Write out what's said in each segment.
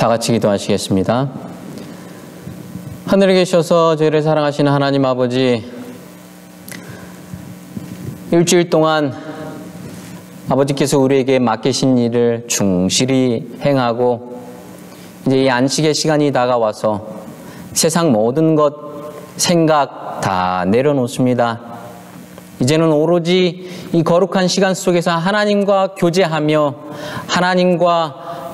다 같이 기도하시겠습니다. 하늘에 계셔서 저희를 사랑하시는 하나님 아버지, 일주일 동안 아버지께서 우리에게 맡기신 일을 충실히 행하고 이제 이 안식의 시간이 다가와서 세상 모든 것 생각 다 내려놓습니다. 이제는 오로지 이 거룩한 시간 속에서 하나님과 교제하며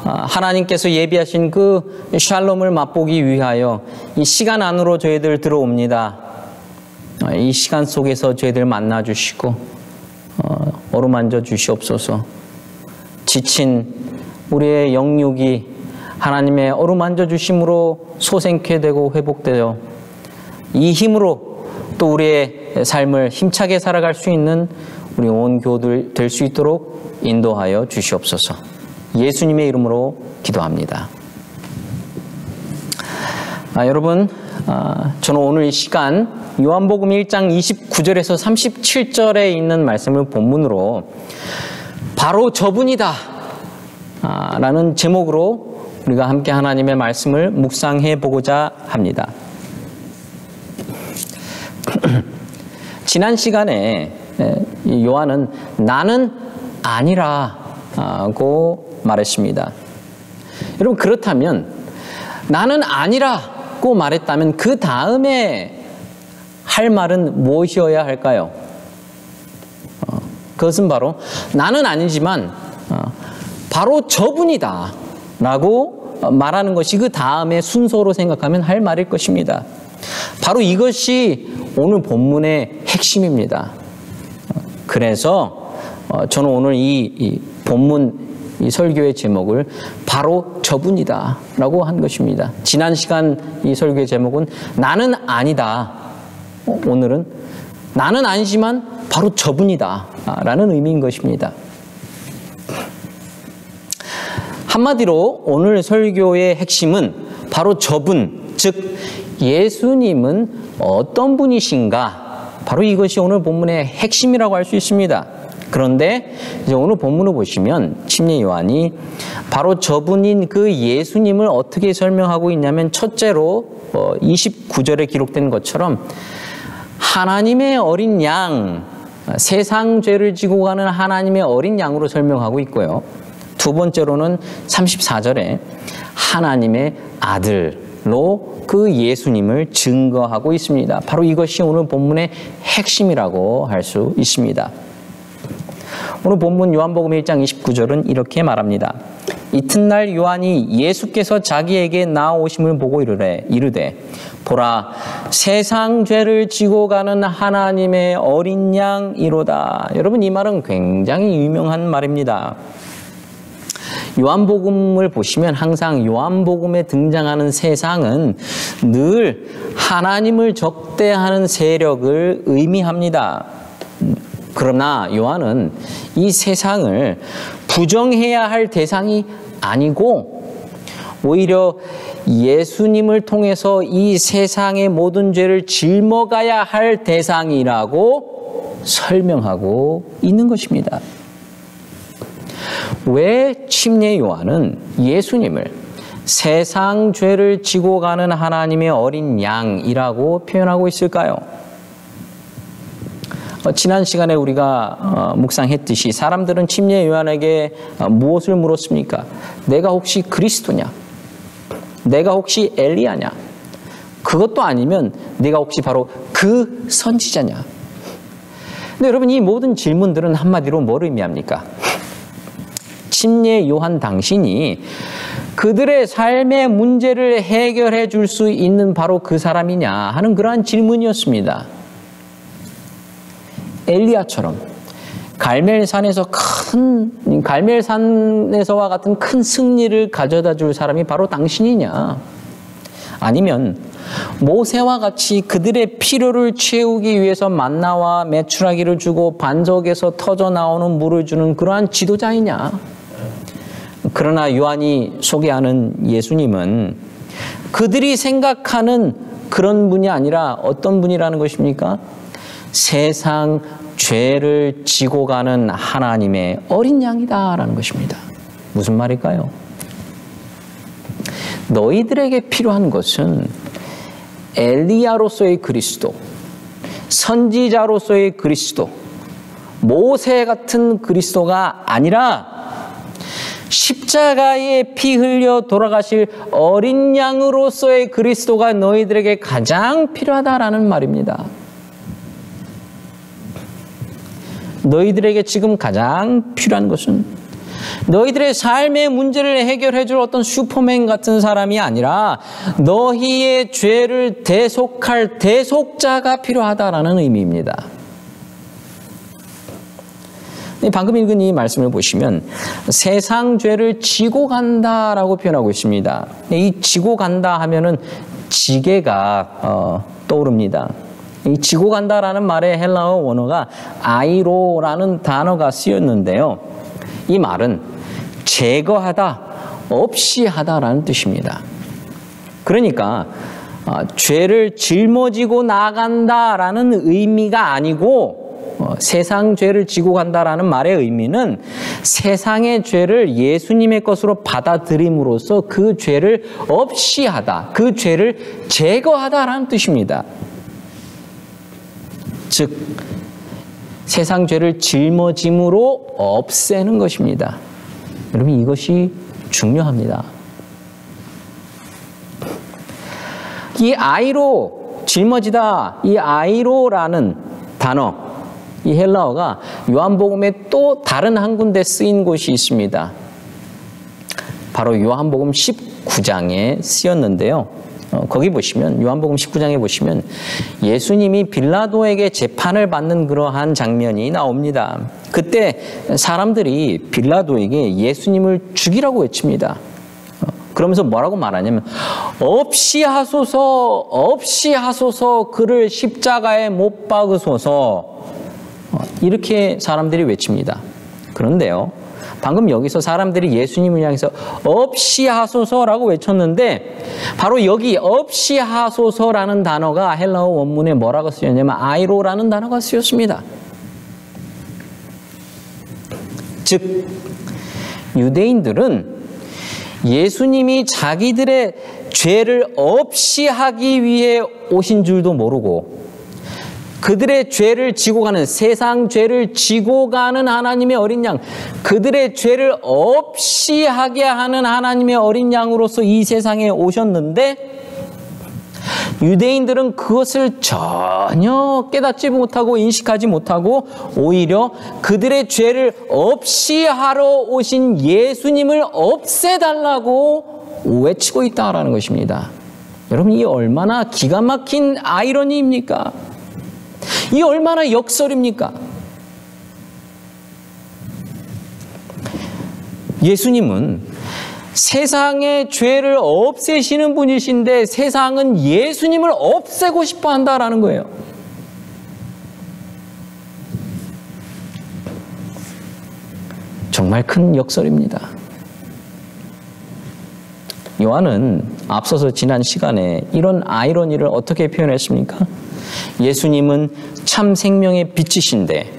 하나님께서 예비하신 그 샬롬을 맛보기 위하여 이 시간 안으로 저희들 들어옵니다. 이 시간 속에서 저희들 만나주시고 어루만져 주시옵소서. 지친 우리의 영육이 하나님의 어루만져 주심으로 소생케 되고 회복되어 이 힘으로 또 우리의 삶을 힘차게 살아갈 수 있는 우리 온 교우들 될 수 있도록 인도하여 주시옵소서. 예수님의 이름으로 기도합니다. 여러분, 저는 오늘 이 시간 요한복음 1장 29절에서 37절에 있는 말씀을 본문으로 바로 저분이다 라는 제목으로 우리가 함께 하나님의 말씀을 묵상해 보고자 합니다. 지난 시간에 요한은 나는 아니라고 말했습니다. 여러분, 그렇다면 나는 아니라고 말했다면 그 다음에 할 말은 무엇이어야 할까요? 그것은 바로 나는 아니지만 바로 저분이다 라고 말하는 것이 그 다음에 순서로 생각하면 할 말일 것입니다. 바로 이것이 오늘 본문의 핵심입니다. 그래서 저는 오늘 이 본문 이 설교의 제목을 바로 저분이다 라고 한 것입니다. 지난 시간 이 설교의 제목은 나는 아니다. 오늘은 나는 아니지만 바로 저분이다 라는 의미인 것입니다. 한마디로 오늘 설교의 핵심은 바로 저분, 즉 예수님은 어떤 분이신가, 바로 이것이 오늘 본문의 핵심이라고 할 수 있습니다. 그런데 이제 오늘 본문을 보시면 침례 요한이 바로 저분인 그 예수님을 어떻게 설명하고 있냐면, 첫째로 29절에 기록된 것처럼 하나님의 어린 양, 세상 죄를 지고 가는 하나님의 어린 양으로 설명하고 있고요. 두 번째로는 34절에 하나님의 아들로 그 예수님을 증거하고 있습니다. 바로 이것이 오늘 본문의 핵심이라고 할 수 있습니다. 오늘 본문 요한복음 1장 29절은 이렇게 말합니다. 이튿날 요한이 예수께서 자기에게 나오심을 보고 이르되 보라, 세상 죄를 지고 가는 하나님의 어린 양이로다. 여러분, 이 말은 굉장히 유명한 말입니다. 요한복음을 보시면 항상 요한복음에 등장하는 세상은 늘 하나님을 적대하는 세력을 의미합니다. 그러나 요한은 이 세상을 부정해야 할 대상이 아니고 오히려 예수님을 통해서 이 세상의 모든 죄를 짊어가야 할 대상이라고 설명하고 있는 것입니다. 왜 침례 요한은 예수님을 세상 죄를 지고 가는 하나님의 어린 양이라고 표현하고 있을까요? 지난 시간에 우리가 묵상했듯이 사람들은 침례 요한에게 무엇을 물었습니까? 내가 혹시 그리스도냐? 내가 혹시 엘리야냐? 그것도 아니면 내가 혹시 바로 그 선지자냐? 근데 여러분, 이 모든 질문들은 한마디로 뭘 의미합니까? 침례 요한 당신이 그들의 삶의 문제를 해결해 줄 수 있는 바로 그 사람이냐 하는 그러한 질문이었습니다. 엘리야처럼 갈멜산에서와 같은 큰 승리를 가져다 줄 사람이 바로 당신이냐? 아니면 모세와 같이 그들의 필요를 채우기 위해서 만나와 메추라기를 주고 반석에서 터져 나오는 물을 주는 그러한 지도자이냐? 그러나 요한이 소개하는 예수님은 그들이 생각하는 그런 분이 아니라 어떤 분이라는 것입니까? 세상 죄를 지고 가는 하나님의 어린 양이다라는 것입니다. 무슨 말일까요? 너희들에게 필요한 것은 엘리야로서의 그리스도, 선지자로서의 그리스도, 모세 같은 그리스도가 아니라 십자가에 피 흘려 돌아가실 어린 양으로서의 그리스도가 너희들에게 가장 필요하다라는 말입니다. 너희들에게 지금 가장 필요한 것은 너희들의 삶의 문제를 해결해 줄 어떤 슈퍼맨 같은 사람이 아니라 너희의 죄를 대속할 대속자가 필요하다라는 의미입니다. 방금 읽은 이 말씀을 보시면 세상 죄를 지고 간다라고 표현하고 있습니다. 이 지고 간다 하면은 지게가 떠오릅니다. 이 지고 간다라는 말의 헬라어 원어가 아이로라는 단어가 쓰였는데요. 이 말은 제거하다, 없이 하다라는 뜻입니다. 그러니까 죄를 짊어지고 나간다라는 의미가 아니고 세상 죄를 지고 간다라는 말의 의미는 세상의 죄를 예수님의 것으로 받아들임으로써 그 죄를 없이 하다, 그 죄를 제거하다라는 뜻입니다. 즉 세상 죄를 짊어짐으로 없애는 것입니다. 여러분 이것이 중요합니다. 이 아이로, 짊어지다, 이 아이로라는 단어, 이 헬라어가 요한복음에 또 다른 한 군데 쓰인 곳이 있습니다. 바로 요한복음 19장에 쓰였는데요. 거기 보시면 요한복음 19장에 보시면 예수님이 빌라도에게 재판을 받는 그러한 장면이 나옵니다. 그때 사람들이 빌라도에게 예수님을 죽이라고 외칩니다. 그러면서 뭐라고 말하냐면 없이 하소서 그를 십자가에 못 박으소서, 이렇게 사람들이 외칩니다. 그런데요, 방금 여기서 사람들이 예수님을 향해서 없이 하소서라고 외쳤는데 바로 여기 없이 하소서라는 단어가 헬라어 원문에 뭐라고 쓰였냐면 아이로라는 단어가 쓰였습니다. 즉 유대인들은 예수님이 자기들의 죄를 없이 하기 위해 오신 줄도 모르고 그들의 죄를 지고 가는, 세상 죄를 지고 가는 하나님의 어린 양, 그들의 죄를 없이 하게 하는 하나님의 어린 양으로서 이 세상에 오셨는데 유대인들은 그것을 전혀 깨닫지 못하고 인식하지 못하고 오히려 그들의 죄를 없이 하러 오신 예수님을 없애달라고 외치고 있다라는 것입니다. 여러분 이 얼마나 기가 막힌 아이러니입니까? 이 얼마나 역설입니까? 예수님은 세상의 죄를 없애시는 분이신데 세상은 예수님을 없애고 싶어 한다라는 거예요. 정말 큰 역설입니다. 요한은 앞서서 지난 시간에 이런 아이러니를 어떻게 표현했습니까? 예수님은 참 생명의 빛이신데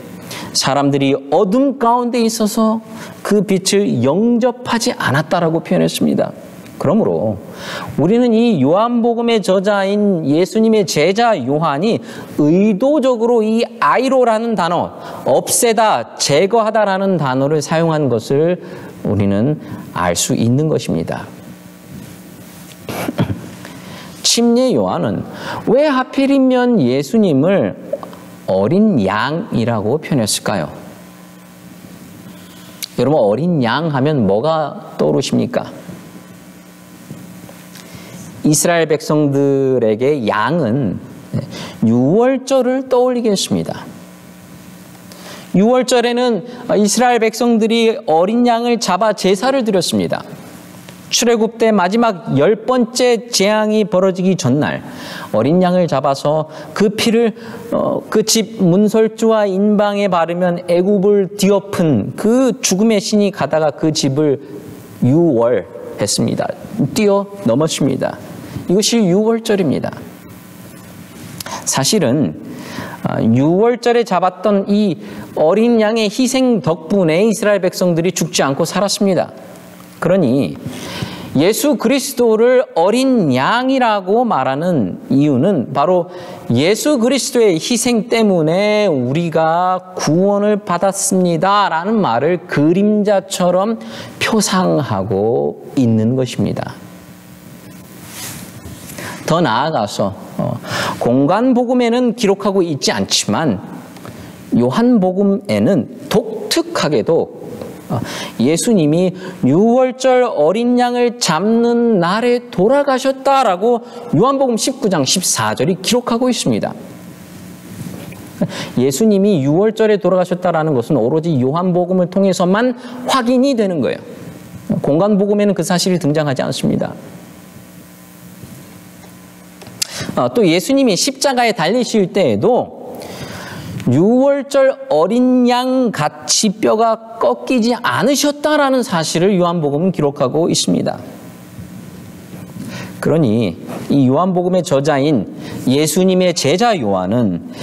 사람들이 어둠 가운데 있어서 그 빛을 영접하지 않았다라고 표현했습니다. 그러므로 우리는 이 요한복음의 저자인 예수님의 제자 요한이 의도적으로 이 아이로라는 단어, 없애다, 제거하다라는 단어를 사용한 것을 우리는 알 수 있는 것입니다. 침례 요한은 왜 하필이면 예수님을 어린 양이라고 표현했을까요? 여러분 어린 양 하면 뭐가 떠오르십니까? 이스라엘 백성들에게 양은 유월절을 떠올리게 했습니다. 유월절에는 이스라엘 백성들이 어린 양을 잡아 제사를 드렸습니다. 출애굽 때 마지막 10번째 재앙이 벌어지기 전날 어린 양을 잡아서 그 피를 그 집 문설주와 인방에 바르면 애굽을 뒤엎은 그 죽음의 신이 가다가 그 집을 유월했습니다. 뛰어넘었습니다. 이것이 유월절입니다. 사실은 유월절에 잡았던 이 어린 양의 희생 덕분에 이스라엘 백성들이 죽지 않고 살았습니다. 그러니 예수 그리스도를 어린 양이라고 말하는 이유는 바로 예수 그리스도의 희생 때문에 우리가 구원을 받았습니다라는 말을 그림자처럼 표상하고 있는 것입니다. 더 나아가서 공관복음에는 기록하고 있지 않지만 요한복음에는 독특하게도 예수님이 유월절 어린 양을 잡는 날에 돌아가셨다라고 요한복음 19장 14절이 기록하고 있습니다. 예수님이 유월절에 돌아가셨다라는 것은 오로지 요한복음을 통해서만 확인이 되는 거예요. 공관복음에는 그 사실이 등장하지 않습니다. 또 예수님이 십자가에 달리실 때에도 유월절 어린 양 같이 뼈가 꺾이지 않으셨다라는 사실을 요한복음은 기록하고 있습니다. 그러니 이 요한복음의 저자인 예수님의 제자 요한은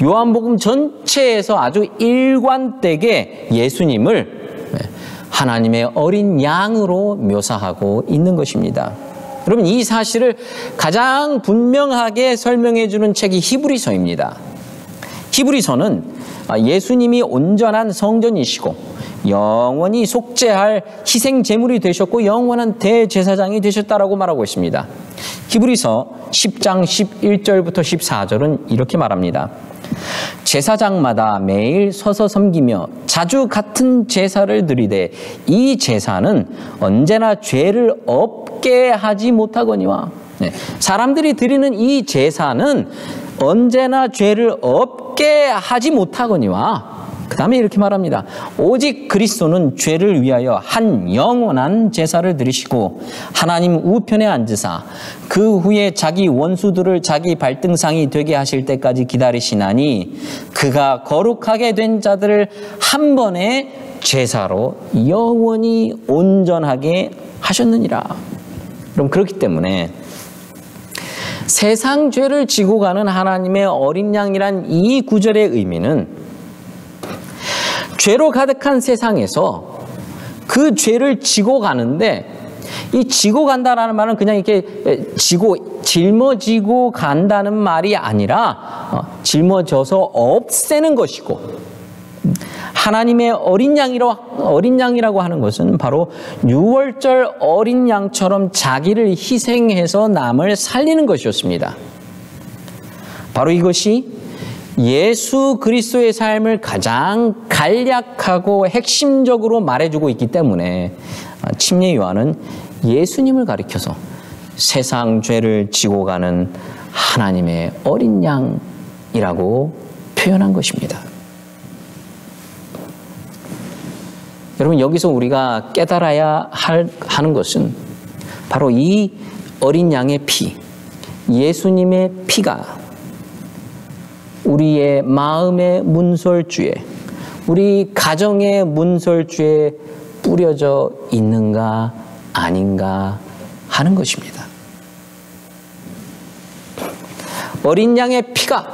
요한복음 전체에서 아주 일관되게 예수님을 하나님의 어린 양으로 묘사하고 있는 것입니다. 여러분, 이 사실을 가장 분명하게 설명해 주는 책이 히브리서입니다. 히브리서는 예수님이 온전한 성전이시고 영원히 속죄할 희생 제물이 되셨고 영원한 대제사장이 되셨다라고 말하고 있습니다. 히브리서 10장 11절부터 14절은 이렇게 말합니다. 제사장마다 매일 서서 섬기며 자주 같은 제사를 드리되 이 제사는 언제나 죄를 없게 하지 못하거니와, 사람들이 드리는 이 제사는 언제나 죄를 없게 하지 못하거니와, 그 다음에 이렇게 말합니다. 오직 그리스도는 죄를 위하여 한 영원한 제사를 드리시고 하나님 우편에 앉으사 그 후에 자기 원수들을 자기 발등상이 되게 하실 때까지 기다리시나니 그가 거룩하게 된 자들을 한 번의 제사로 영원히 온전하게 하셨느니라. 그럼 그렇기 때문에 세상 죄를 지고 가는 하나님의 어린 양이란 이 구절의 의미는 죄로 가득한 세상에서 그 죄를 지고 가는데, 이 지고 간다라는 말은 그냥 이렇게 짊어지고 간다는 말이 아니라 짊어져서 없애는 것이고, 하나님의 어린 양이라고 하는 것은 바로 유월절 어린 양처럼 자기를 희생해서 남을 살리는 것이었습니다. 바로 이것이 예수 그리스도의 삶을 가장 간략하고 핵심적으로 말해주고 있기 때문에 침례 요한은 예수님을 가리켜서 세상 죄를 지고 가는 하나님의 어린 양이라고 표현한 것입니다. 여러분, 여기서 우리가 깨달아야 하는 것은 바로 이 어린 양의 피, 예수님의 피가 우리의 마음의 문설주에, 우리 가정의 문설주에 뿌려져 있는가 아닌가 하는 것입니다. 어린 양의 피가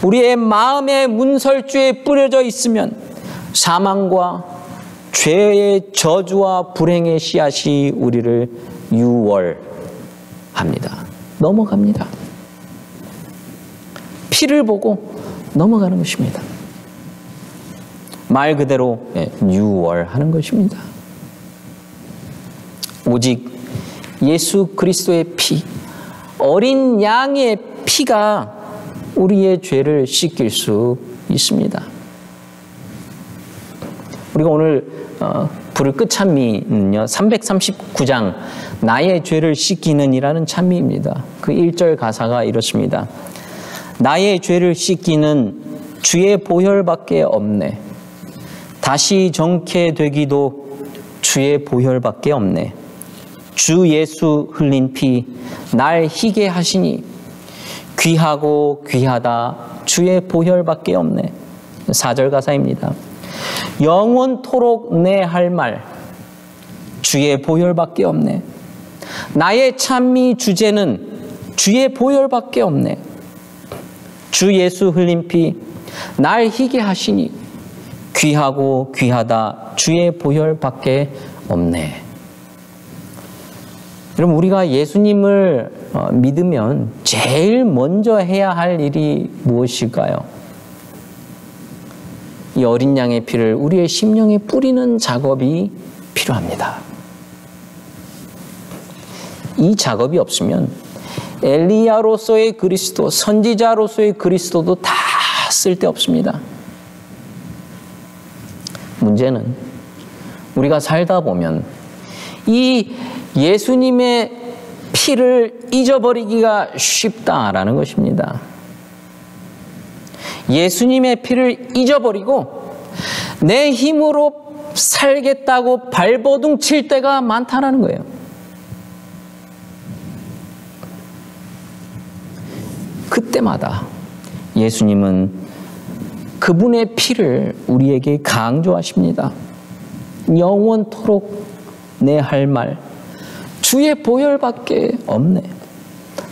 우리의 마음의 문설주에 뿌려져 있으면 사망과 죄의 저주와 불행의 씨앗이 우리를 유월합니다. 넘어갑니다. 피를 보고 넘어가는 것입니다. 말 그대로 유월하는 것입니다. 오직 예수 그리스도의 피, 어린 양의 피가 우리의 죄를 씻길 수 있습니다. 우리가 오늘 부를 끝찬미는요, 339장 나의 죄를 씻기는 이라는 찬미입니다. 그 1절 가사가 이렇습니다. 나의 죄를 씻기는 주의 보혈밖에 없네. 다시 정케 되기도 주의 보혈밖에 없네. 주 예수 흘린 피 날 희게 하시니 귀하고 귀하다 주의 보혈밖에 없네. 4절 가사입니다. 영원토록 내 할 말 주의 보혈밖에 없네. 나의 찬미 주제는 주의 보혈밖에 없네. 주 예수 흘린 피 날 희게 하시니 귀하고 귀하다 주의 보혈밖에 없네. 여러분, 우리가 예수님을 믿으면 제일 먼저 해야 할 일이 무엇일까요? 이 어린 양의 피를 우리의 심령에 뿌리는 작업이 필요합니다. 이 작업이 없으면 엘리야로서의 그리스도, 선지자로서의 그리스도도 다 쓸데없습니다. 문제는 우리가 살다 보면 이 예수님의 피를 잊어버리기가 쉽다라는 것입니다. 예수님의 피를 잊어버리고 내 힘으로 살겠다고 발버둥 칠 때가 많다는 거예요. 그때마다 예수님은 그분의 피를 우리에게 강조하십니다. 영원토록 내 할 말 주의 보혈밖에 없네.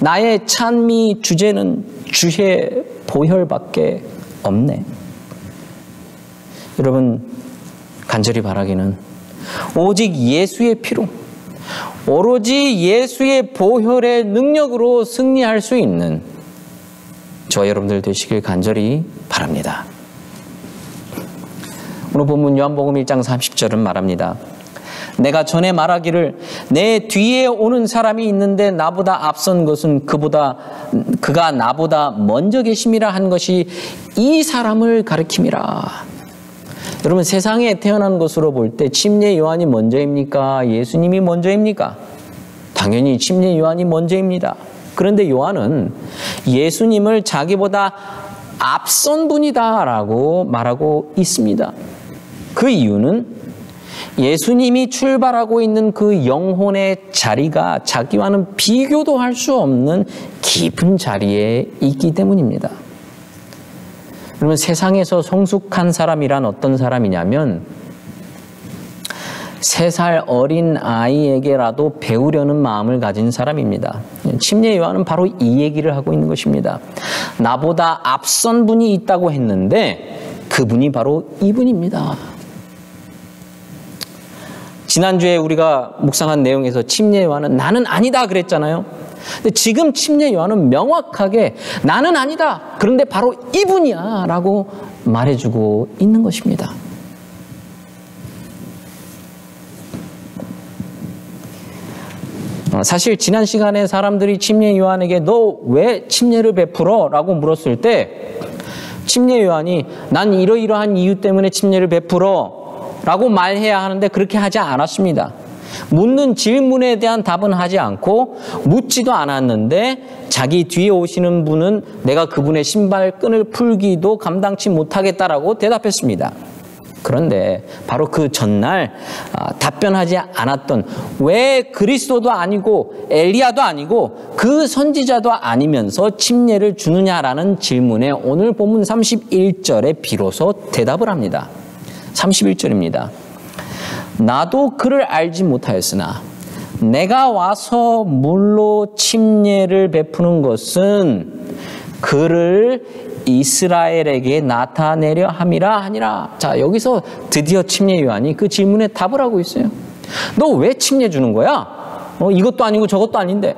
나의 찬미 주제는 주의 보혈밖에 없네. 여러분, 간절히 바라기는 오직 예수의 피로, 오로지 예수의 보혈의 능력으로 승리할 수 있는 저와 여러분들 되시길 간절히 바랍니다. 오늘 본문 요한복음 1장 30절은 말합니다. 내가 전에 말하기를 내 뒤에 오는 사람이 있는데 나보다 앞선 것은 그가 나보다 먼저 계심이라 한 것이 이 사람을 가리킴이라. 여러분, 세상에 태어난 것으로 볼 때 침례 요한이 먼저입니까? 예수님이 먼저입니까? 당연히 침례 요한이 먼저입니다. 그런데 요한은 예수님을 자기보다 앞선 분이다라고 말하고 있습니다. 그 이유는 예수님이 출발하고 있는 그 영혼의 자리가 자기와는 비교도 할 수 없는 깊은 자리에 있기 때문입니다. 그러면 세상에서 성숙한 사람이란 어떤 사람이냐면 3살 어린 아이에게라도 배우려는 마음을 가진 사람입니다. 침례 요한은 바로 이 얘기를 하고 있는 것입니다. 나보다 앞선 분이 있다고 했는데 그분이 바로 이분입니다. 지난주에 우리가 묵상한 내용에서 침례 요한은 나는 아니다 그랬잖아요. 근데 지금 침례 요한은 명확하게 나는 아니다, 그런데 바로 이분이야 라고 말해주고 있는 것입니다. 사실 지난 시간에 사람들이 침례 요한에게 너 왜 침례를 베풀어? 라고 물었을 때 침례 요한이 난 이러이러한 이유 때문에 침례를 베풀어 라고 말해야 하는데 그렇게 하지 않았습니다. 묻는 질문에 대한 답은 하지 않고 묻지도 않았는데 자기 뒤에 오시는 분은 내가 그분의 신발끈을 풀기도 감당치 못하겠다라고 대답했습니다. 그런데 바로 그 전날 답변하지 않았던 왜 그리스도도 아니고 엘리야도 아니고 그 선지자도 아니면서 침례를 주느냐라는 질문에 오늘 본문 31절에 비로소 대답을 합니다. 31절입니다. 나도 그를 알지 못하였으나 내가 와서 물로 침례를 베푸는 것은 그를 이스라엘에게 나타내려 함이라 하니라. 자, 여기서 드디어 침례 요한이 그 질문에 답을 하고 있어요. 너 왜 침례 주는 거야? 이것도 아니고 저것도 아닌데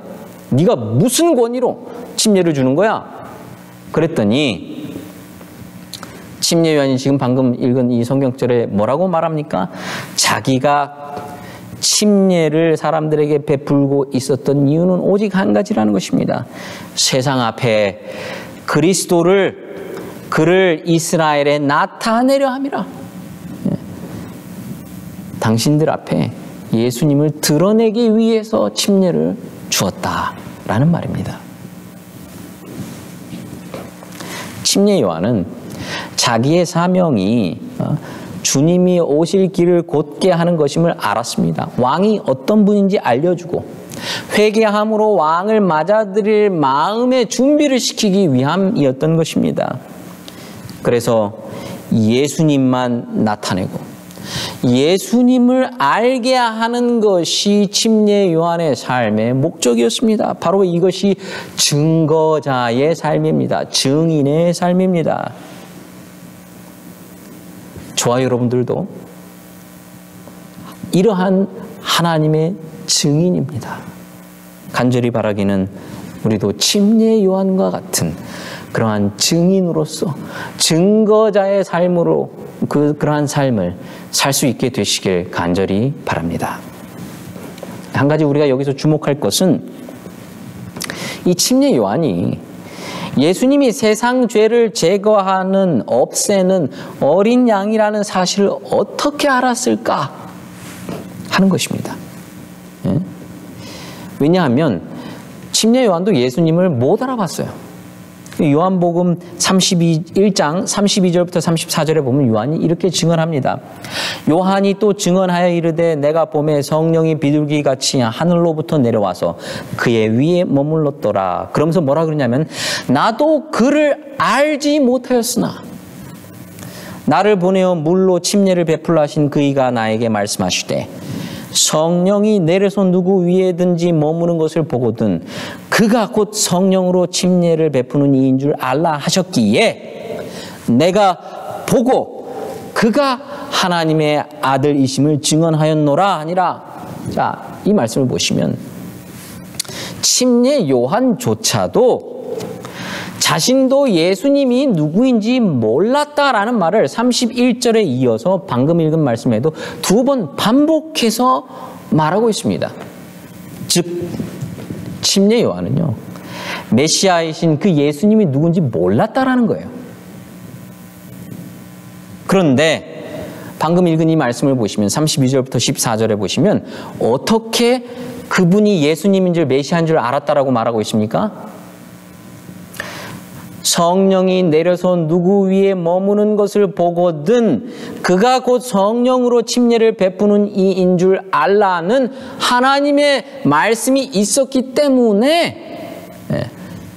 네가 무슨 권위로 침례를 주는 거야? 그랬더니 침례 요한이 지금 방금 읽은 이 성경절에 뭐라고 말합니까? 자기가 침례를 사람들에게 베풀고 있었던 이유는 오직 한 가지라는 것입니다. 세상 앞에 그를 이스라엘에 나타내려 함이라. 당신들 앞에 예수님을 드러내기 위해서 침례를 주었다라는 말입니다. 침례 요한은 자기의 사명이 주님이 오실 길을 곧게 하는 것임을 알았습니다. 왕이 어떤 분인지 알려주고 회개함으로 왕을 맞아들일 마음의 준비를 시키기 위함이었던 것입니다. 그래서 예수님만 나타내고 예수님을 알게 하는 것이 침례 요한의 삶의 목적이었습니다. 바로 이것이 증거자의 삶입니다. 증인의 삶입니다. 저와 여러분들도 이러한 하나님의 증인입니다. 간절히 바라기는 우리도 침례 요한과 같은 그러한 증인으로서 증거자의 삶으로 그러한 삶을 살 수 있게 되시길 간절히 바랍니다. 한 가지 우리가 여기서 주목할 것은 이 침례 요한이 예수님이 세상 죄를 제거하는, 없애는 어린 양이라는 사실을 어떻게 알았을까 하는 것입니다. 왜냐하면 침례 요한도 예수님을 못 알아봤어요. 요한복음 1장 32절부터 34절에 보면 요한이 이렇게 증언합니다. 요한이 또 증언하여 이르되 내가 보매 성령이 비둘기같이 하늘로부터 내려와서 그의 위에 머물렀더라. 그러면서 뭐라 그러냐면 나도 그를 알지 못하였으나 나를 보내어 물로 침례를 베풀라 하신 그이가 나에게 말씀하시되 성령이 내려서 누구 위에든지 머무는 것을 보거든 그가 곧 성령으로 침례를 베푸는 이인 줄 알라 하셨기에 내가 보고 그가 하나님의 아들이심을 증언하였노라 하니라. 자, 이 말씀을 보시면 침례 요한조차도 자신도 예수님이 누구인지 몰랐다라는 말을 31절에 이어서 방금 읽은 말씀에도 2번 반복해서 말하고 있습니다. 즉 침례 요한은요 메시아이신 그 예수님이 누군지 몰랐다라는 거예요. 그런데 방금 읽은 이 말씀을 보시면 32절부터 14절에 보시면 어떻게 그분이 예수님인 줄 메시아인 줄 알았다라고 말하고 있습니까? 성령이 내려서 누구 위에 머무는 것을 보거든 그가 곧 성령으로 침례를 베푸는 이인 줄 알라는 하나님의 말씀이 있었기 때문에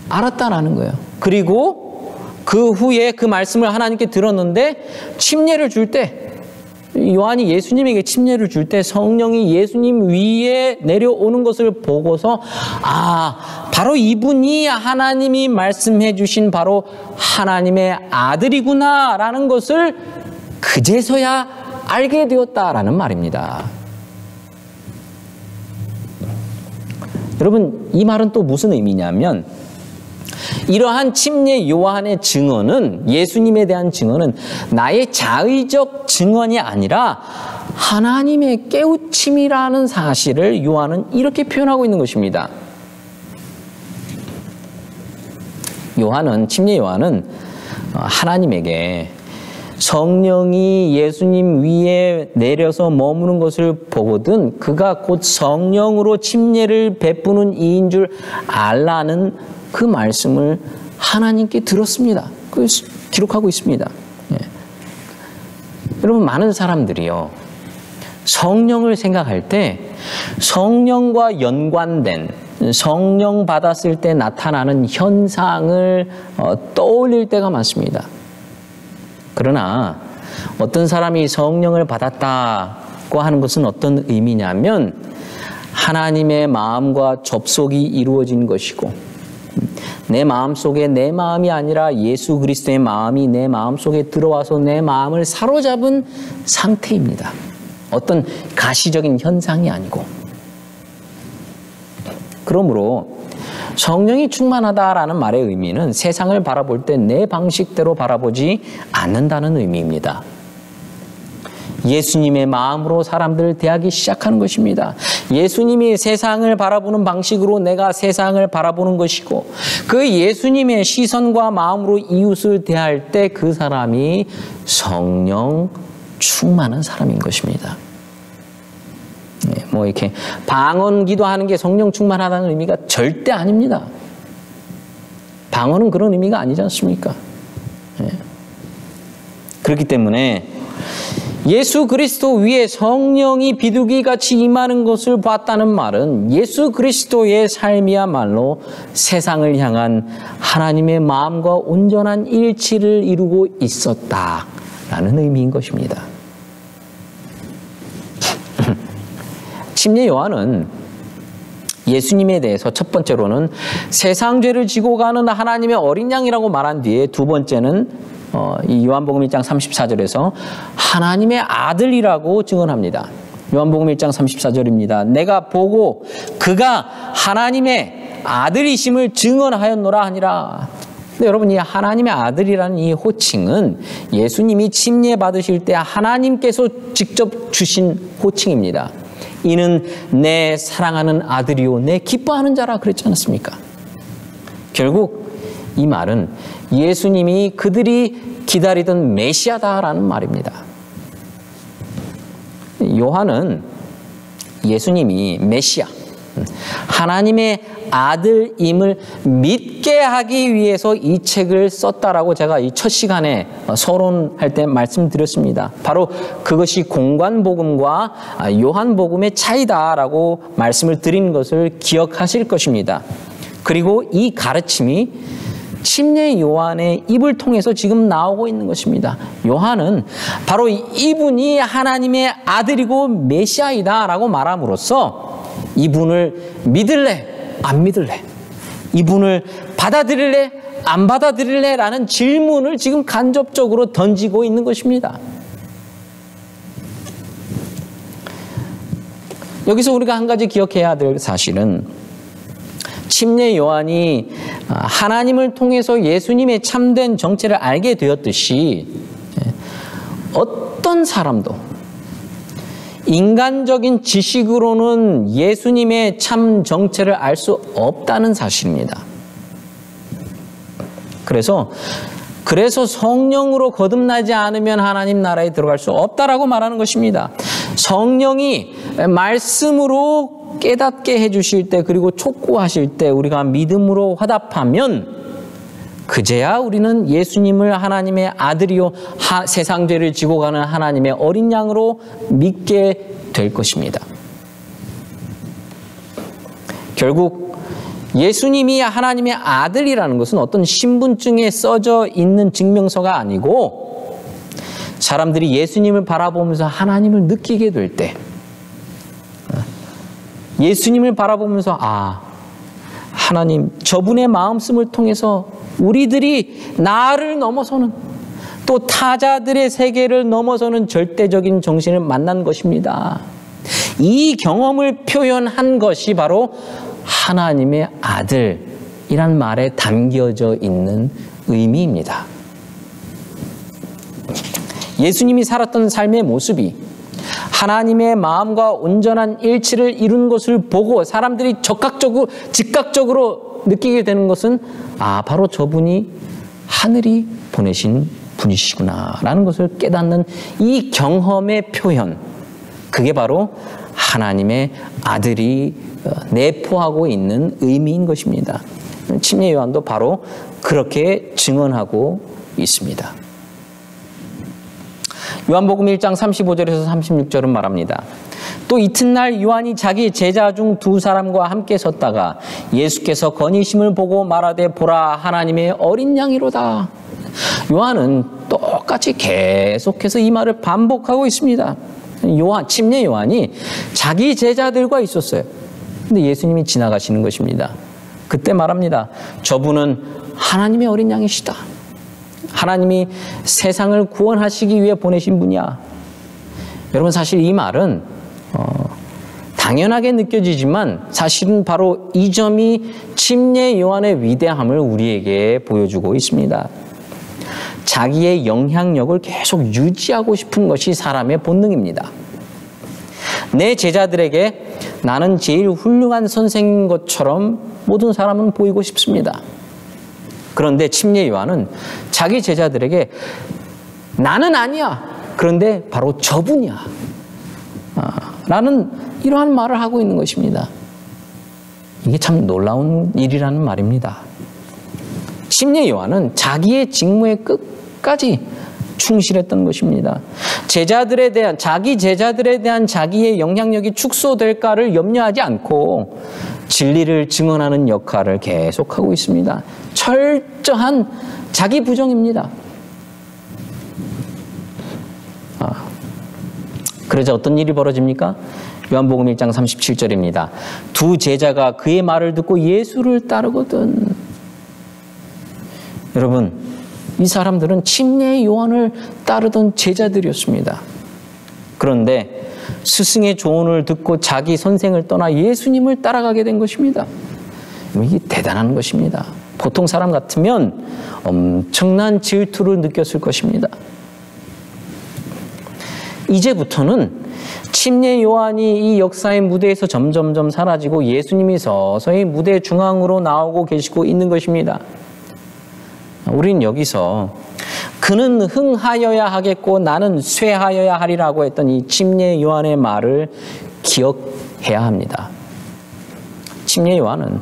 알았다라는 거예요. 그리고 그 후에 그 말씀을 하나님께 들었는데 침례를 줄 때 요한이 예수님에게 침례를 줄 때 성령이 예수님 위에 내려오는 것을 보고서 바로 이분이 하나님이 말씀해 주신 바로 하나님의 아들이구나 라는 것을 그제서야 알게 되었다라는 말입니다. 여러분 이 말은 또 무슨 의미냐면 이러한 침례 요한의 증언은 예수님에 대한 증언은 나의 자의적 증언이 아니라 하나님의 깨우침이라는 사실을 요한은 이렇게 표현하고 있는 것입니다. 침례 요한은 하나님에게 성령이 예수님 위에 내려서 머무는 것을 보거든 그가 곧 성령으로 침례를 베푸는 이인 줄 알라는 그 말씀을 하나님께 들었습니다. 그걸 기록하고 있습니다. 여러분 많은 사람들이요 성령을 생각할 때 성령과 연관된 성령 받았을 때 나타나는 현상을 떠올릴 때가 많습니다. 그러나 어떤 사람이 성령을 받았다고 하는 것은 어떤 의미냐면 하나님의 마음과 접속이 이루어진 것이고 내 마음속에 내 마음이 아니라 예수 그리스도의 마음이 내 마음속에 들어와서 내 마음을 사로잡은 상태입니다. 어떤 가시적인 현상이 아니고. 그러므로 성령이 충만하다라는 말의 의미는 세상을 바라볼 때 내 방식대로 바라보지 않는다는 의미입니다. 예수님의 마음으로 사람들을 대하기 시작하는 것입니다. 예수님이 세상을 바라보는 방식으로 내가 세상을 바라보는 것이고 그 예수님의 시선과 마음으로 이웃을 대할 때 그 사람이 성령 충만한 사람인 것입니다. 이렇게 방언 기도하는 게 성령 충만하다는 의미가 절대 아닙니다. 방언은 그런 의미가 아니지 않습니까? 그렇기 때문에 예수 그리스도 위에 성령이 비둘기같이 임하는 것을 봤다는 말은 예수 그리스도의 삶이야말로 세상을 향한 하나님의 마음과 온전한 일치를 이루고 있었다라는 의미인 것입니다. 침례 요한은 예수님에 대해서 첫 번째로는 세상 죄를 지고 가는 하나님의 어린 양이라고 말한 뒤에 두 번째는 이 요한복음 1장 34절에서 하나님의 아들이라고 증언합니다. 요한복음 1장 34절입니다. 내가 보고 그가 하나님의 아들이심을 증언하였노라 하니라. 근데 여러분, 이 하나님의 아들이라는 이 호칭은 예수님이 침례 받으실 때 하나님께서 직접 주신 호칭입니다. 이는 내 사랑하는 아들이요 내 기뻐하는 자라 그랬지 않았습니까? 결국 이 말은 예수님이 그들이 기다리던 메시아다라는 말입니다. 요한은 예수님이 메시아, 하나님의 아들임을 믿게 하기 위해서 이 책을 썼다라고 제가 이 첫 시간에 서론할 때 말씀드렸습니다. 바로 그것이 공관복음과 요한복음의 차이다라고 말씀을 드린 것을 기억하실 것입니다. 그리고 이 가르침이 침례 요한의 입을 통해서 지금 나오고 있는 것입니다. 요한은 바로 이분이 하나님의 아들이고 메시아이다라고 말함으로써 이분을 믿을래? 안 믿을래? 이분을 받아들일래? 안 받아들일래? 라는 질문을 지금 간접적으로 던지고 있는 것입니다. 여기서 우리가 한 가지 기억해야 될 사실은 침례 요한이 하나님을 통해서 예수님의 참된 정체를 알게 되었듯이 어떤 사람도 인간적인 지식으로는 예수님의 참 정체를 알 수 없다는 사실입니다. 그래서 성령으로 거듭나지 않으면 하나님 나라에 들어갈 수 없다라고 말하는 것입니다. 성령이 말씀으로 깨닫게 해주실 때, 그리고 촉구하실 때 우리가 믿음으로 화답하면 그제야 우리는 예수님을 하나님의 아들이요 세상 죄를 지고 가는 하나님의 어린 양으로 믿게 될 것입니다. 결국 예수님이 하나님의 아들이라는 것은 어떤 신분증에 써져 있는 증명서가 아니고, 사람들이 예수님을 바라보면서 하나님을 느끼게 될 때, 예수님을 바라보면서 하나님 저분의 마음씀을 통해서 우리들이 나를 넘어서는, 또 타자들의 세계를 넘어서는 절대적인 정신을 만난 것입니다. 이 경험을 표현한 것이 바로 하나님의 아들이란 말에 담겨져 있는 의미입니다. 예수님이 살았던 삶의 모습이 하나님의 마음과 온전한 일치를 이룬 것을 보고 사람들이 즉각적으로 느끼게 되는 것은 바로 저분이 하늘이 보내신 분이시구나라는 것을 깨닫는 이 경험의 표현, 그게 바로 하나님의 아들이 내포하고 있는 의미인 것입니다. 침례 요한도 바로 그렇게 증언하고 있습니다. 요한복음 1장 35절에서 36절은 말합니다. 또 이튿날 요한이 자기 제자 중 두 사람과 함께 섰다가 예수께서 건의심을 보고 말하되 보라 하나님의 어린 양이로다. 요한은 똑같이 계속해서 이 말을 반복하고 있습니다. 침례 요한이 자기 제자들과 있었어요. 근데 예수님이 지나가시는 것입니다. 그때 말합니다. 저분은 하나님의 어린 양이시다. 하나님이 세상을 구원하시기 위해 보내신 분이야. 여러분, 사실 이 말은 당연하게 느껴지지만 사실은 바로 이 점이 침례 요한의 위대함을 우리에게 보여주고 있습니다. 자기의 영향력을 계속 유지하고 싶은 것이 사람의 본능입니다. 내 제자들에게 나는 제일 훌륭한 선생인 것처럼 모든 사람은 보이고 싶습니다. 그런데 침례 요한은 자기 제자들에게 나는 아니야. 그런데 바로 저분이야. 라는 이러한 말을 하고 있는 것입니다. 이게 참 놀라운 일이라는 말입니다. 침례 요한은 자기의 직무에 끝까지 충실했던 것입니다. 자기 제자들에 대한 자기의 영향력이 축소될까를 염려하지 않고 진리를 증언하는 역할을 계속하고 있습니다. 철저한 자기 부정입니다. 그러자 어떤 일이 벌어집니까? 요한복음 1장 37절입니다. 두 제자가 그의 말을 듣고 예수를 따르거든. 여러분, 이 사람들은 침례 요한을 따르던 제자들이었습니다. 그런데 스승의 조언을 듣고 자기 선생을 떠나 예수님을 따라가게 된 것입니다. 이게 대단한 것입니다. 보통 사람 같으면 엄청난 질투를 느꼈을 것입니다. 이제부터는 침례 요한이 이 역사의 무대에서 점점점 사라지고 예수님이 서서히 무대 중앙으로 나오고 계시고 있는 것입니다. 우린 여기서 그는 흥하여야 하겠고 나는 쇠하여야 하리라고 했던 이 침례 요한의 말을 기억해야 합니다. 침례 요한은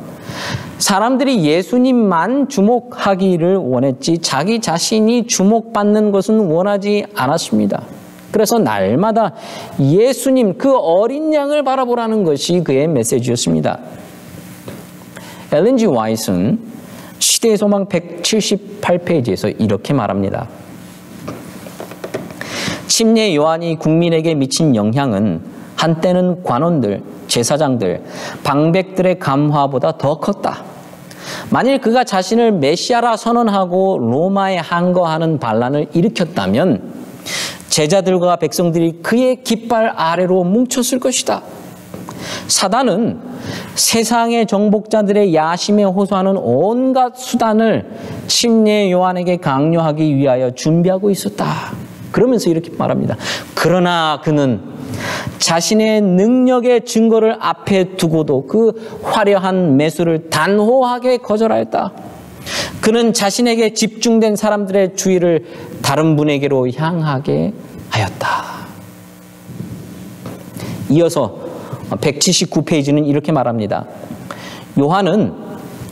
사람들이 예수님만 주목하기를 원했지 자기 자신이 주목받는 것은 원하지 않았습니다. 그래서 날마다 예수님 그 어린 양을 바라보라는 것이 그의 메시지였습니다. 엘렌 G. 화이트는 시대의 소망 178페이지에서 이렇게 말합니다. 침례 요한이 국민에게 미친 영향은 한때는 관원들, 제사장들, 방백들의 감화보다 더 컸다. 만일 그가 자신을 메시아라 선언하고 로마에 항거하는 반란을 일으켰다면 제자들과 백성들이 그의 깃발 아래로 뭉쳤을 것이다. 사단은 세상의 정복자들의 야심에 호소하는 온갖 수단을 침례 요한에게 강요하기 위하여 준비하고 있었다. 그러면서 이렇게 말합니다. 그러나 그는 자신의 능력의 증거를 앞에 두고도 그 화려한 매수를 단호하게 거절하였다. 그는 자신에게 집중된 사람들의 주의를 다른 분에게로 향하게 하였다. 이어서 179페이지는 이렇게 말합니다. 요한은,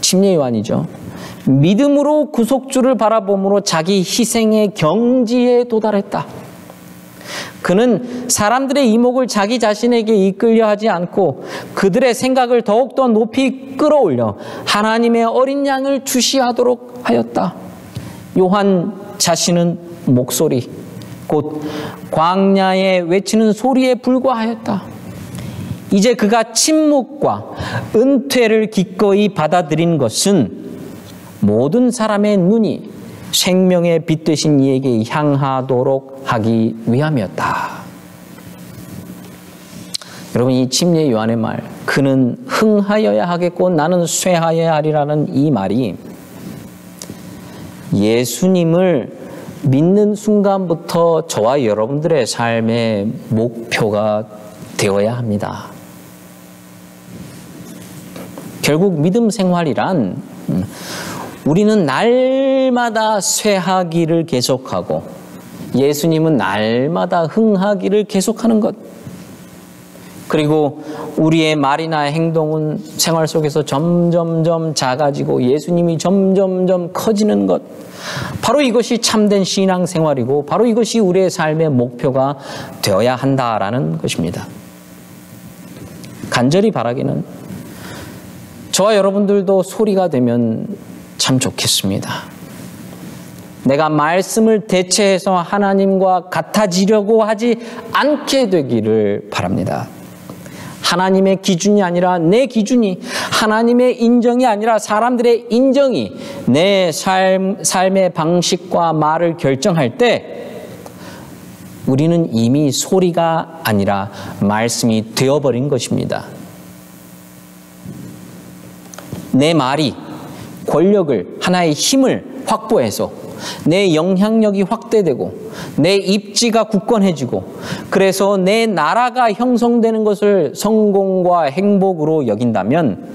침례 요한이죠, 믿음으로 구속주를 바라봄으로 자기 희생의 경지에 도달했다. 그는 사람들의 이목을 자기 자신에게 이끌려 하지 않고 그들의 생각을 더욱더 높이 끌어올려 하나님의 어린 양을 주시하도록 하였다. 요한 자신은 목소리, 곧 광야에 외치는 소리에 불과하였다. 이제 그가 침묵과 은퇴를 기꺼이 받아들인 것은 모든 사람의 눈이 생명의 빛 되신 이에게 향하도록 하기 위함이었다. 여러분, 이 침례 요한의 말, 그는 흥하여야 하겠고 나는 쇠하여야 하리라는 이 말이 예수님을 믿는 순간부터 저와 여러분들의 삶의 목표가 되어야 합니다. 결국 믿음 생활이란 우리는 날마다 쇠하기를 계속하고 예수님은 날마다 흥하기를 계속하는 것, 그리고 우리의 말이나 행동은 생활 속에서 점점점 작아지고 예수님이 점점점 커지는 것, 바로 이것이 참된 신앙생활이고 바로 이것이 우리의 삶의 목표가 되어야 한다라는 것입니다. 간절히 바라기는 저와 여러분들도 소리가 되면 참 좋겠습니다. 내가 말씀을 대체해서 하나님과 같아지려고 하지 않게 되기를 바랍니다. 하나님의 기준이 아니라 내 기준이, 하나님의 인정이 아니라 사람들의 인정이 내 삶의 방식과 말을 결정할 때 우리는 이미 소리가 아니라 말씀이 되어버린 것입니다. 내 말이 권력을, 하나의 힘을 확보해서 내 영향력이 확대되고 내 입지가 굳건해지고 그래서 내 나라가 형성되는 것을 성공과 행복으로 여긴다면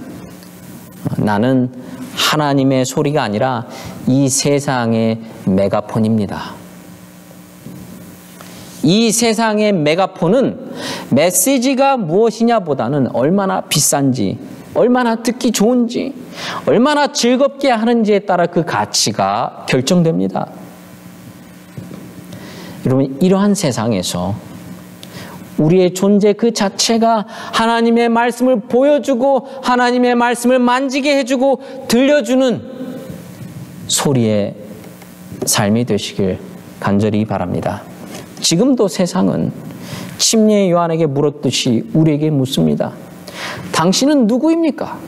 나는 하나님의 소리가 아니라 이 세상의 메가폰입니다. 이 세상의 메가폰은 메시지가 무엇이냐 보다는 얼마나 비싼지, 얼마나 듣기 좋은지, 얼마나 즐겁게 하는지에 따라 그 가치가 결정됩니다. 여러분, 이러한 세상에서 우리의 존재 그 자체가 하나님의 말씀을 보여주고 하나님의 말씀을 만지게 해주고 들려주는 소리의 삶이 되시길 간절히 바랍니다. 지금도 세상은 침례 요한에게 물었듯이 우리에게 묻습니다. 당신은 누구입니까?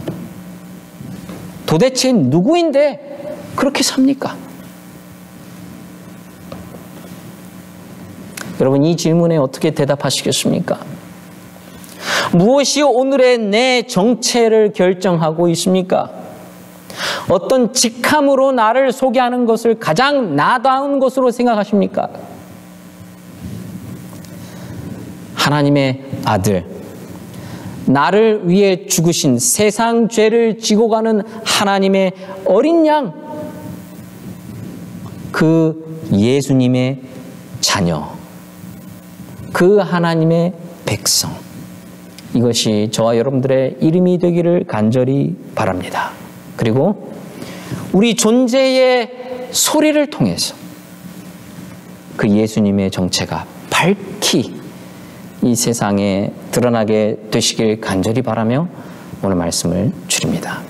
도대체 누구인데 그렇게 삽니까? 여러분, 이 질문에 어떻게 대답하시겠습니까? 무엇이 오늘의 내 정체를 결정하고 있습니까? 어떤 직함으로 나를 소개하는 것을 가장 나다운 것으로 생각하십니까? 하나님의 아들, 나를 위해 죽으신 세상 죄를 지고 가는 하나님의 어린 양, 그 예수님의 자녀, 그 하나님의 백성, 이것이 저와 여러분들의 이름이 되기를 간절히 바랍니다. 그리고 우리 존재의 소리를 통해서 그 예수님의 정체가 밝히 이 세상에 드러나게 되시길 간절히 바라며 오늘 말씀을 드립니다.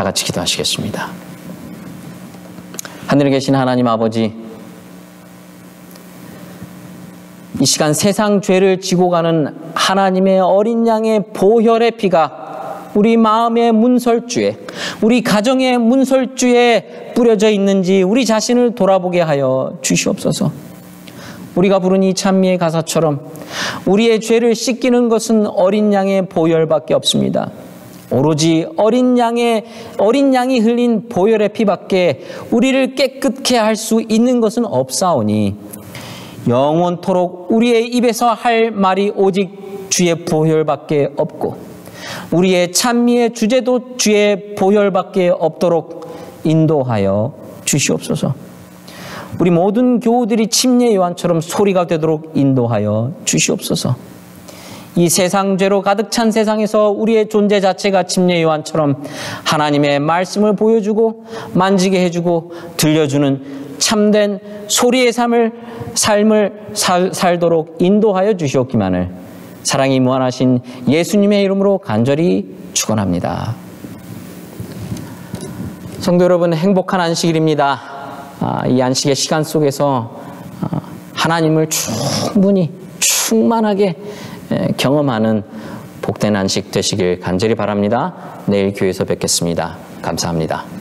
다 같이 기도하시겠습니다. 하늘에 계신 하나님 아버지, 이 시간 세상 죄를 지고 가는 하나님의 어린 양의 보혈의 피가 우리 마음의 문설주에, 우리 가정의 문설주에 뿌려져 있는지 우리 자신을 돌아보게 하여 주시옵소서. 우리가 부른 이 찬미의 가사처럼 우리의 죄를 씻기는 것은 어린 양의 보혈밖에 없습니다. 오로지 어린 양이 흘린 보혈의 피밖에 우리를 깨끗게 할 수 있는 것은 없사오니 영원토록 우리의 입에서 할 말이 오직 주의 보혈밖에 없고 우리의 찬미의 주제도 주의 보혈밖에 없도록 인도하여 주시옵소서. 우리 모든 교우들이 침례 요한처럼 소리가 되도록 인도하여 주시옵소서. 이 세상 죄로 가득 찬 세상에서 우리의 존재 자체가 침례 요한처럼 하나님의 말씀을 보여주고 만지게 해주고 들려주는 참된 소리의 삶을 살도록 인도하여 주시옵기만을 사랑이 무한하신 예수님의 이름으로 간절히 축원합니다. 성도 여러분, 행복한 안식일입니다. 이 안식의 시간 속에서 하나님을 충만하게 경험하는 복된 안식 되시길 간절히 바랍니다. 내일 교회에서 뵙겠습니다. 감사합니다.